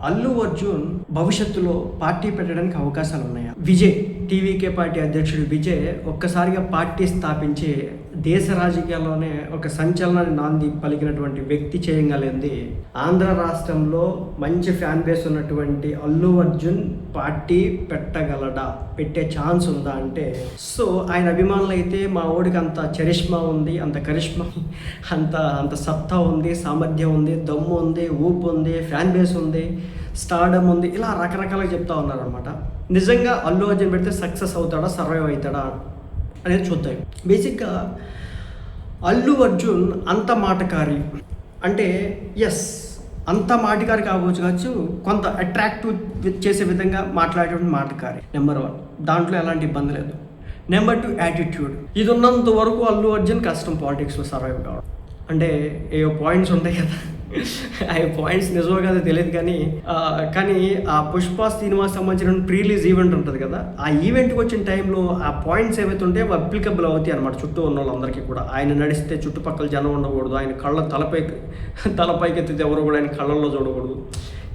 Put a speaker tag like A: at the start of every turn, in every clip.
A: అల్లు అర్జున్ భవిష్యత్తులో పార్టీ పెట్టడానికి అవకాశాలు ఉన్నాయా? విజయ్ టీవీకే పార్టీ అధ్యక్షుడు విజయ్ ఒక్కసారిగా పార్టీ స్థాపించి దేశ రాజకీయాల్లోనే ఒక సంచలనాన్ని నాంది పలికినటువంటి వ్యక్తి చేయగలిగింది. ఆంధ్ర రాష్ట్రంలో మంచి ఫ్యాన్ బేస్ ఉన్నటువంటి అల్లు అర్జున్ పార్టీ పెట్టగలడా, పెట్టే ఛాన్స్ ఉందా అంటే, సో ఆయన అభిమానులు అయితే మా ఓడికి అంత చరిష్మా ఉంది, అంత కరిష్మా, అంత సత్తా ఉంది, సామర్థ్యం ఉంది, దమ్ము ఉంది, ఊపు ఉంది, ఫ్యాన్ బేస్ ఉంది, స్టార్డమ్ ఉంది, ఇలా రకరకాలుగా చెప్తా ఉన్నారనమాట. నిజంగా అల్లు అర్జున్ పెడితే సక్సెస్ అవుతాడా, సర్వైవ్ అవుతాడా అనేది చూద్దాం. బేసిక్గా అల్లు అర్జున్ అంత మాటకారి అంటే, ఎస్ అంత మాటకారి కావచ్చు, కొంత అట్రాక్టివ్ చేసే విధంగా మాట్లాడేటువంటి మాటకారి. నెంబర్ 1, దాంట్లో ఎలాంటి ఇబ్బంది లేదు. Number 2, attitude. ఇది ఉన్నంత వరకు అల్లు అర్జున్ కష్టం పాలిటిక్స్లో సర్వైవ్ కావడం. అంటే ఏవో పాయింట్స్ ఉంటాయి కదా, ఆ పాయింట్స్ నిజమో కదా తెలియదు, కానీ ఆ పుష్ప శ్రీనివాస్ సంబంధించిన ప్రీ రిలీజ్ ఈవెంట్ ఉంటుంది కదా, ఆ ఈవెంట్కి వచ్చిన టైంలో ఆ పాయింట్స్ ఏవైతే ఉంటాయో అవి అప్లికబుల్ అవుతాయి అనమాట చుట్టూ ఉన్న వాళ్ళందరికీ కూడా. ఆయన నడిస్తే చుట్టుపక్కల జనం ఉండకూడదు, ఆయన కళ్ళ తలపైకి ఎత్తితే ఎవరు కూడా ఆయన కళ్ళల్లో చూడకూడదు,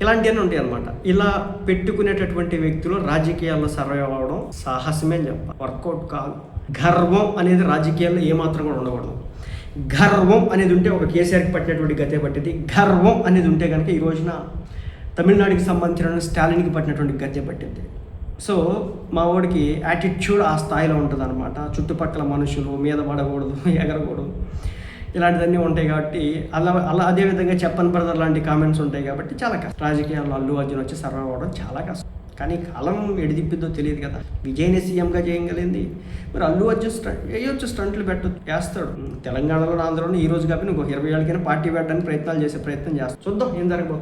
A: ఇలాంటివన్నీ ఉంటాయి అనమాట. ఇలా పెట్టుకునేటటువంటి వ్యక్తులు రాజకీయాల్లో సర్వైవ్ అవ్వడం సాహసమే అని చెప్పాలి, వర్కౌట్ కాదు. గర్వం అనేది రాజకీయాల్లో ఏమాత్రం కూడా ఉండకూడదు. గర్వం అనేది ఉంటే ఒక కేసీఆర్కి పట్టినటువంటి గతే పట్టింది. గర్వం అనేది ఉంటే కనుక ఈ రోజున తమిళనాడుకి సంబంధించిన స్టాలిన్కి పట్టినటువంటి గతే పట్టింది. సో మా వాడికి యాటిట్యూడ్ ఆ స్థాయిలో ఉంటుంది అనమాట. చుట్టుపక్కల మనుషులు మీద పడకూడదు, ఎగరకూడదు, ఇలాంటివన్నీ ఉంటాయి కాబట్టి అలా అదేవిధంగా చెప్పని బ్రదర్ లాంటి కామెంట్స్ ఉంటాయి కాబట్టి చాలా కష్టం. రాజకీయాల్లో అల్లు అర్జున్ వచ్చి సర్వైవ్ అవ్వడం చాలా కష్టం. కానీ కాలం ఎడిదిప్పిద్దో తెలియదు కదా. విజయ్ని సీఎంగా చేయగలిగింది, మరి అల్లు అర్జున్ వేయొచ్చు, స్టంట్లు వేస్తాడు. తెలంగాణలో ఆంధ్రలో ఈ రోజు కాబట్టి ఇంకొక 20 ఏళ్ళకైనా పార్టీ పెట్టడానికి ప్రయత్నం చేస్తాడు. చూద్దాం ఏం జరగబోతుంది.